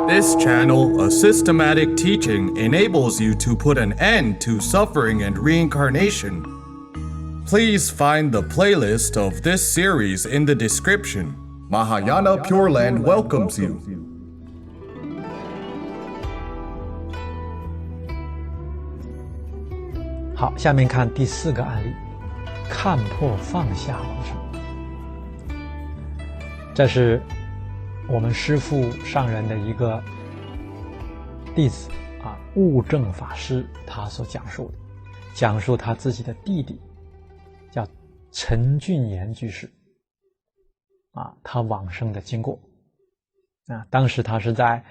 This channel, a systematic teaching, enables you to put an end to suffering and reincarnation. Please find the playlist of this series in the description. Mahayana Pure Land welcomes you. 好，下面看第4个案例，看破放下往生。这是我们师父上人的一个弟子悟正法师他所讲述的，讲述他自己的弟弟叫陈俊言居士他往生的经过当时他是在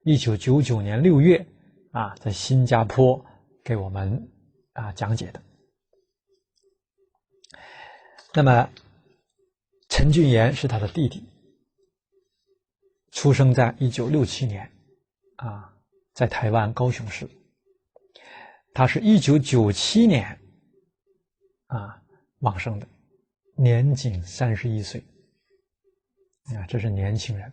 1999年6月在新加坡给我们讲解的。那么陈俊言是他的弟弟，出生在1967年在台湾高雄市。他是1997年往生的，年仅31岁这是年轻人。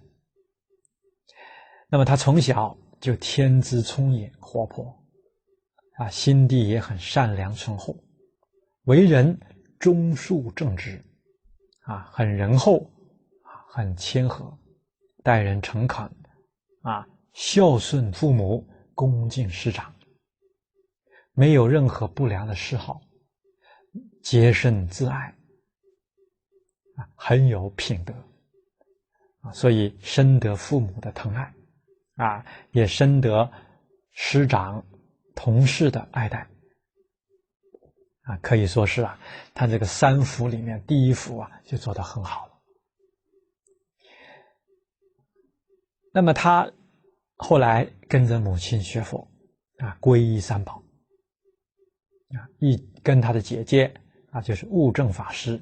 那么他从小就天资聪颖活泼心地也很善良醇厚，为人忠恕正直很仁厚很谦和，待人诚恳孝顺父母，恭敬师长，没有任何不良的嗜好，洁身自爱很有品德所以深得父母的疼爱也深得师长同事的爱戴可以说是他这个3福里面第1福就做得很好了。那么他后来跟着母亲学佛皈依三宝跟他的姐姐就是悟正法师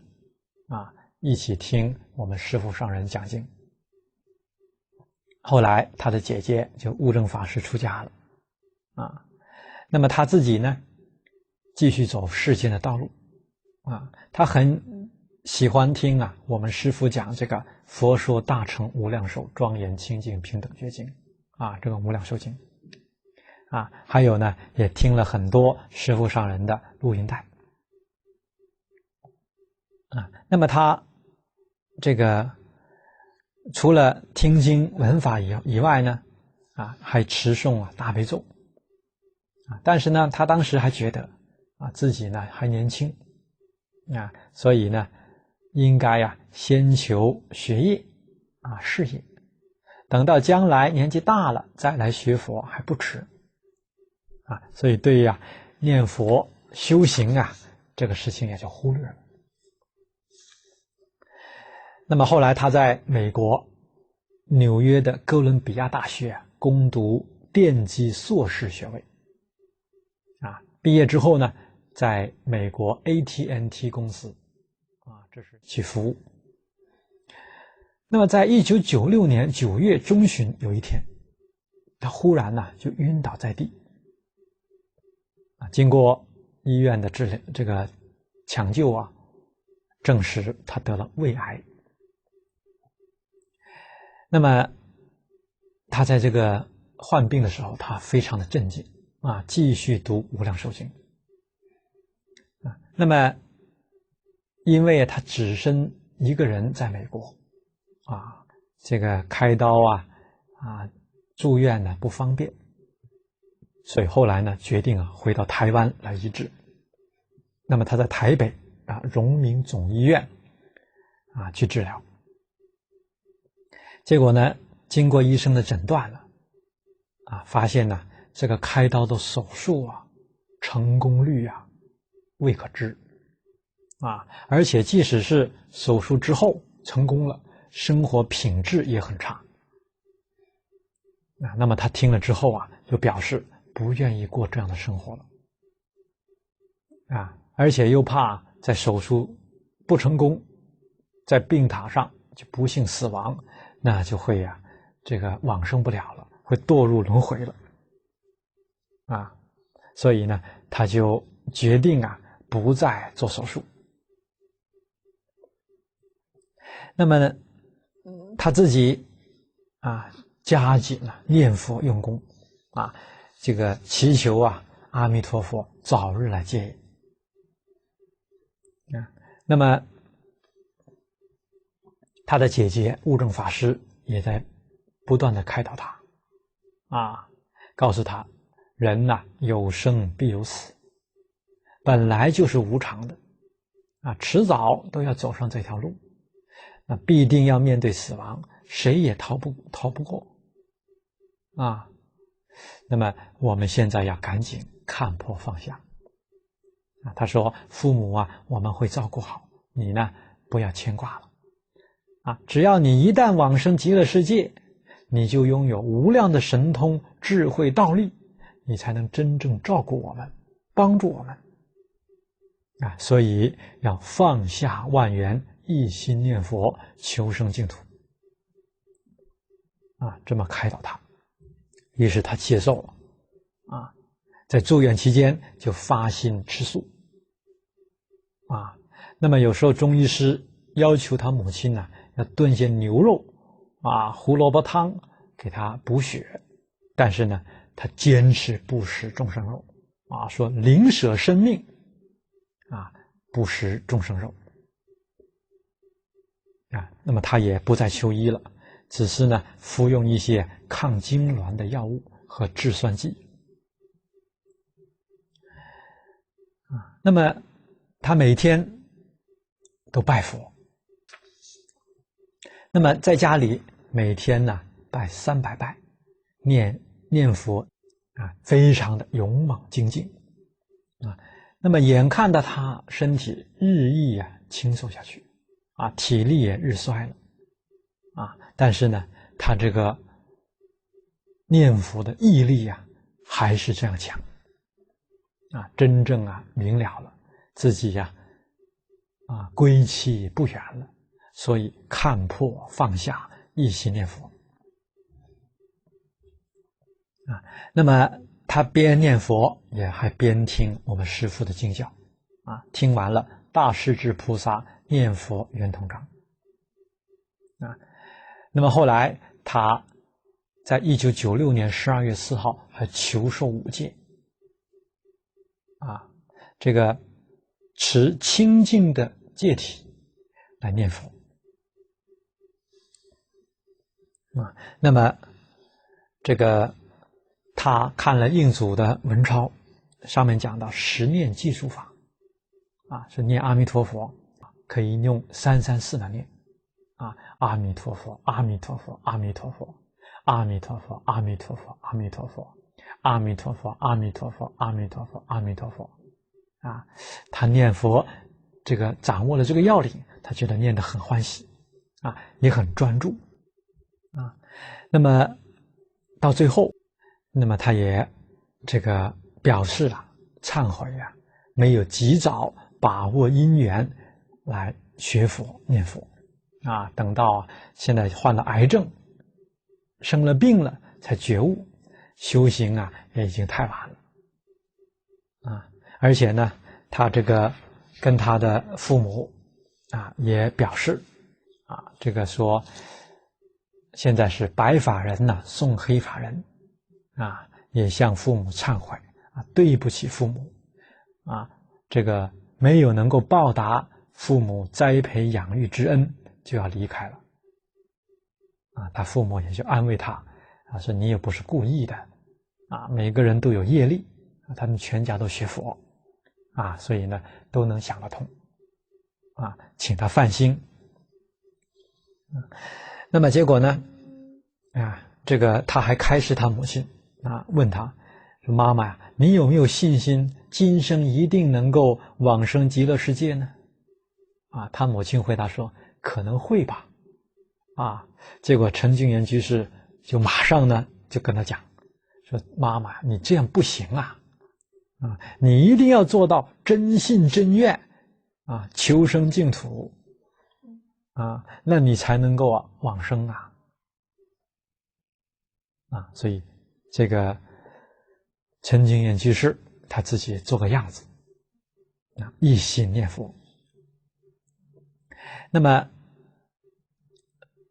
一起听我们师父上人讲经。后来他的姐姐就悟正法师出家了那么他自己呢继续走世间的道路他很喜欢听我们师父讲这个佛说大乘无量寿庄严清净平等觉经这个无量寿经还有呢也听了很多师父上人的录音带那么他这个除了听经闻法以外呢还持诵大悲咒但是呢他当时还觉得自己呢还年轻所以呢应该先求学业事业，等到将来年纪大了再来学佛还不迟所以对念佛修行这个事情也就忽略了。那么后来他在美国纽约的哥伦比亚大学攻读电机硕士学位毕业之后呢在美国 AT&T 公司这是去服务。那么在1996年9月中旬有一天，他忽然就晕倒在地经过医院的治疗这个抢救证实他得了胃癌。那么他在这个患病的时候他非常的镇静继续读无量寿经那么因为他只身一个人在美国这个开刀住院呢不方便，所以后来呢决定回到台湾来医治。那么他在台北荣民总医院去治疗，结果呢经过医生的诊断了发现呢这个开刀的手术成功率未可知而且即使是手术之后成功了，生活品质也很差那么他听了之后就表示不愿意过这样的生活了而且又怕在手术不成功，在病榻上就不幸死亡，那就会这个往生不了了，会堕入轮回了所以呢他就决定不再做手术。那么呢他自己加紧念佛用功啊，这个祈求阿弥陀佛早日来接引啊。那么他的姐姐悟正法师也在不断的开导他啊，告诉他人有生必有死，本来就是无常的啊，迟早都要走上这条路，那必定要面对死亡，谁也逃不过啊。那么我们现在要赶紧看破放下啊。他说父母我们会照顾好，你呢不要牵挂了啊。只要你一旦往生极乐世界，你就拥有无量的神通智慧道力，你才能真正照顾我们，帮助我们啊。所以要放下万缘，一心念佛，求生净土啊。这么开导他，于是他接受了啊。在住院期间就发心吃素啊。那么有时候中医师要求他母亲要炖些牛肉胡萝卜汤给他补血，但是呢他坚持不食众生肉说宁舍生命不食众生肉那么他也不再求医了，只是呢服用一些抗痉挛的药物和制酸剂那么他每天都拜佛，那么在家里每天拜300拜，念佛非常的勇猛精进那么眼看着他身体日益轻瘦下去体力也日衰了但是呢他这个念佛的毅力还是这样强真正明了了自己归期不远了，所以看破放下，一心念佛那么他边念佛也还边听我们师父的经教听完了大势至菩萨念佛圆通章那么后来他在1996年12月4号还求受5戒这个持清净的戒体来念佛那么这个他看了印祖的文钞，上面讲到10念计数法是念阿弥陀佛可以用334来念阿弥陀佛阿弥陀佛阿弥陀佛阿弥陀佛阿弥陀佛阿弥陀佛阿弥陀佛阿弥陀佛阿弥陀佛阿弥陀佛他念佛这个掌握了这个要领，他觉得念得很欢喜也很专注那么到最后，那么他也这个表示了忏悔没有及早把握因缘来学佛念佛等到现在患了癌症生了病了才觉悟，修行也已经太晚了而且呢他这个跟他的父母也表示这个说现在是白发人送黑发人也向父母忏悔对不起父母这个没有能够报答父母栽培养育之恩，就要离开了他父母也就安慰他说你也不是故意的每个人都有业力他们全家都学佛所以呢都能想得通请他放心那么结果呢这个他还开示他母亲问他说妈妈你有没有信心今生一定能够往生极乐世界呢他母亲回答说可能会吧结果陈经元居士就马上呢就跟他讲说妈妈你这样不行你一定要做到真信真愿求生净土那你才能够往生所以这个陈经元居士他自己做个样子一心念佛。那么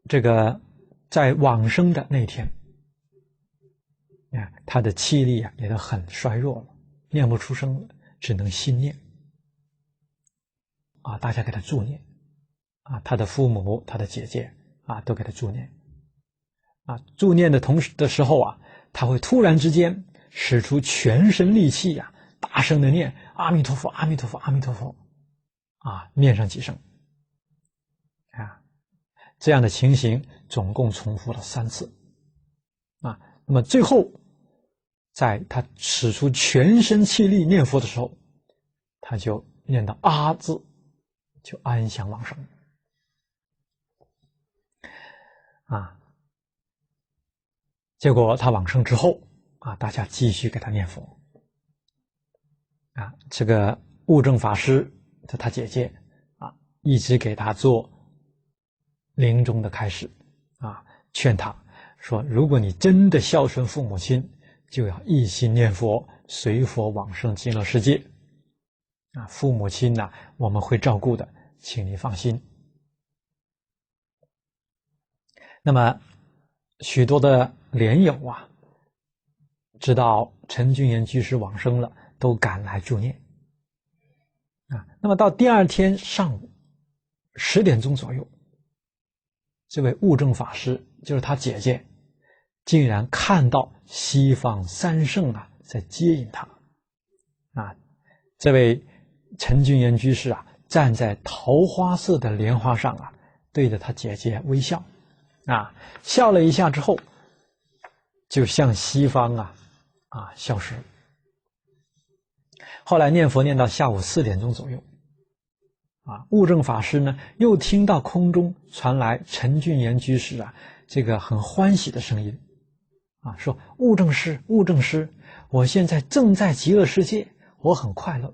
这个在往生的那天啊，他的气力啊也都很衰弱了，念不出声了，只能心念。啊，大家给他助念，啊，他的父母、他的姐姐啊，都给他助念。啊，助念的同时的时候啊，他会突然之间使出全身力气呀，大声的念阿弥陀佛，阿弥陀佛，阿弥陀佛，啊，念上几声。啊，这样的情形总共重复了3次。啊，那么最后，在他使出全身气力念佛的时候，他就念到阿字，就安详往生。啊，结果他往生之后啊，大家继续给他念佛。啊，这个悟正法师他姐姐啊，一直给他做临终的开示啊，劝他说：如果你真的孝顺父母亲，就要一心念佛，随佛往生极乐世界。啊，父母亲呢，我们会照顾的，请你放心。那么许多的莲友啊，知道陈君言居士往生了，都赶来助念。啊，那么到第2天上午10点钟左右，这位悟正法师，就是他姐姐，竟然看到西方三圣啊在接引他。啊，这位陈君言居士啊，站在桃花色的莲花上啊，对着他姐姐微笑。啊，笑了一下之后，就向西方消失。后来念佛念到下午4点钟左右，啊，悟正法师呢又听到空中传来陈君言居士啊这个很欢喜的声音，啊，说悟正师，悟正师，我现在正在极乐世界，我很快乐。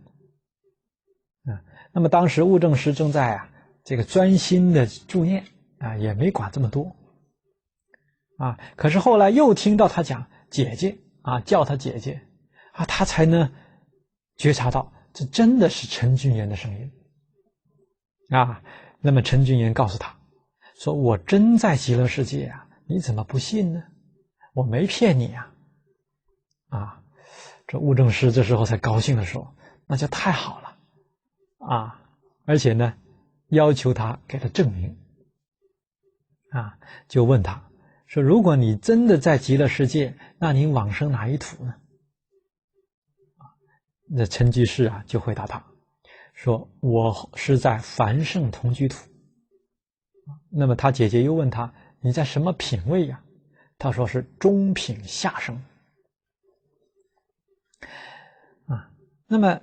那么当时悟正师正在这个专心的助念啊，也没管这么多。啊，可是后来又听到他讲姐姐啊，叫他姐姐啊，他才呢觉察到这真的是陈君言的声音啊。那么陈君言告诉他说：我真在极乐世界啊，你怎么不信呢？我没骗你啊。啊，这悟正师这时候才高兴地说：那就太好了啊，而且呢要求他给他证明。啊，就问他说：如果你真的在极乐世界，那你往生哪一土呢？那陈居士啊就回答他说：我是在凡圣同居土。那么他姐姐又问他：你在什么品位呀？他说是中品下生。啊，那么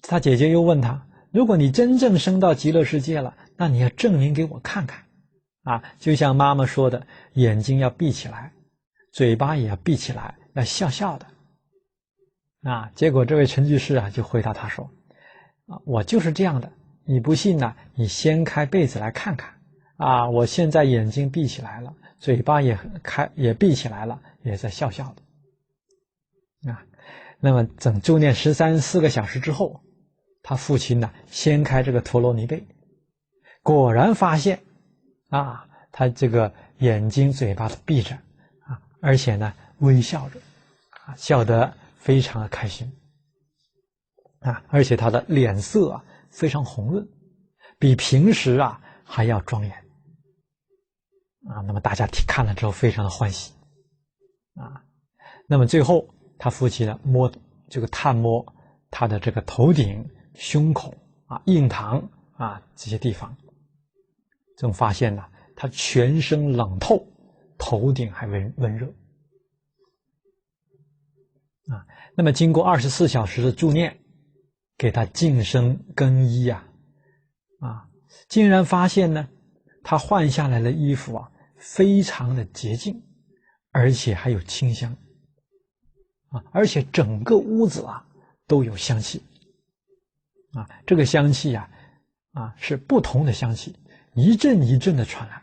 他姐姐又问他：如果你真正升到极乐世界了，那你要证明给我看看。啊，就像妈妈说的，眼睛要闭起来，嘴巴也要闭起来，要笑笑的。啊，结果这位陈居士啊就回答他说：啊，我就是这样的，你不信呢，你掀开被子来看看。啊，我现在眼睛闭起来了，嘴巴也闭起来了，也在笑笑的。啊，那么整助念13、14个小时之后，他父亲呢掀开这个陀罗尼被，果然发现啊，他这个眼睛嘴巴都闭着啊，而且呢微笑着啊，笑得非常的开心啊，而且他的脸色啊非常红润，比平时啊还要庄严啊。那么大家看了之后非常的欢喜啊。那么最后他父亲呢探摸他的这个头顶、胸口啊、印堂啊这些地方，正发现呢他全身冷透，头顶还温热啊。那么经过24小时的助念，给他净身更衣啊，竟然发现呢他换下来的衣服啊非常的洁净，而且还有清香啊，而且整个屋子啊都有香气啊。这个香气啊是不同的香气，一阵一阵的传来。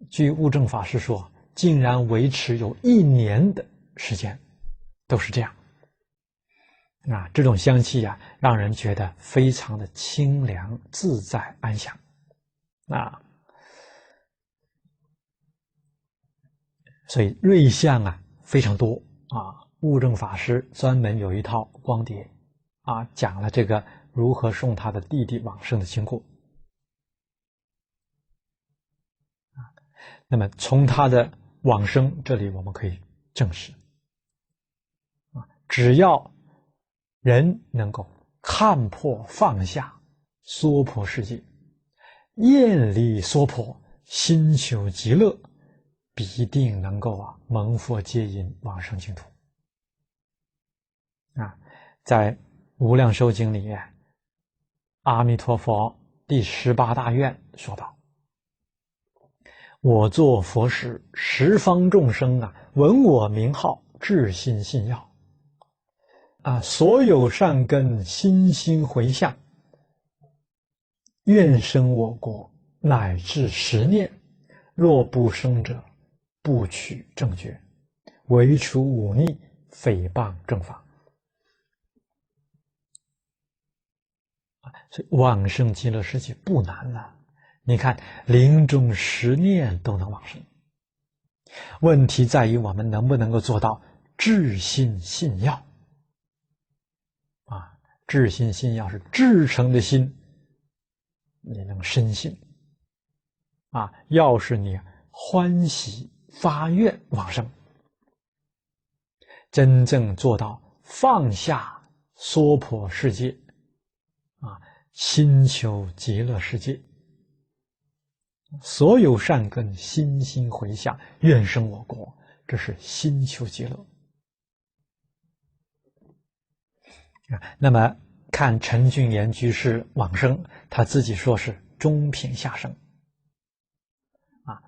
据悟正法师说，竟然维持有1年的时间都是这样啊。这种香气啊让人觉得非常的清凉自在安详啊。所以瑞相啊非常多啊。悟正法师专门有一套光碟啊，讲了这个如何送他的弟弟往生的经过。那么从他的往生这里我们可以证实啊，只要人能够看破放下娑婆世界，厌离娑婆，心求极乐，必定能够蒙佛接引往生净土啊。在无量寿经里面，阿弥陀佛第18大愿说道：我作佛时，十方众生闻我名号，至心信要所有善根心心回向，愿生我国，乃至10念，若不生者，不取正觉，唯除忤逆，诽谤正法。所以往生极乐世界不难了，你看临终10念都能往生，问题在于我们能不能够做到至心信要至心信要是至诚的心，你能深信要是你欢喜发愿往生，真正做到放下娑婆世界心求极乐世界，所有善根心心回向，愿生我国，这是心求极乐那么看陈俊言居士往生，他自己说是中品下生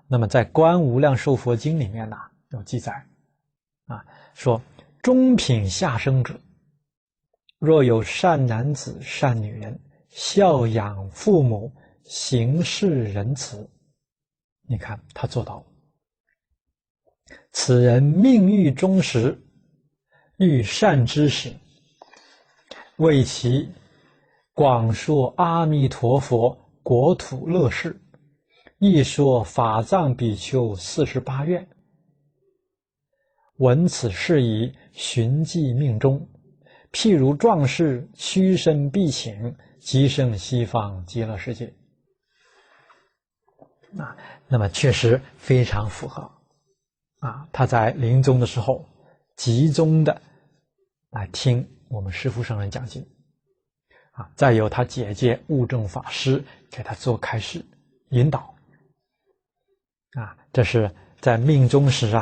那么在《观无量寿佛经》里面有记载说中品下生者，若有善男子善女人，孝养父母，行事仁慈，你看他做到了。此人命欲终时，欲善知识，为其广说阿弥陀佛国土乐事，亦说法藏比丘48愿。闻此事宜，寻迹命中，譬如壮士屈身必请，即生西方极乐世界那么确实非常符合他在临终的时候集中的来听我们师父上人讲经再由他姐姐悟正法师给他做开示引导这是在命终时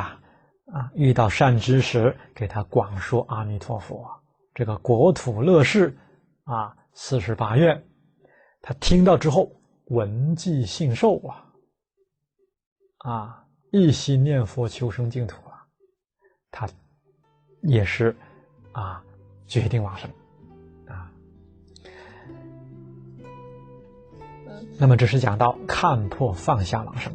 遇到善知识，给他广说阿弥陀佛这个国土乐事48愿，他听到之后闻记信受一心念佛求生净土他也是决定往生那么这是讲到看破放下往生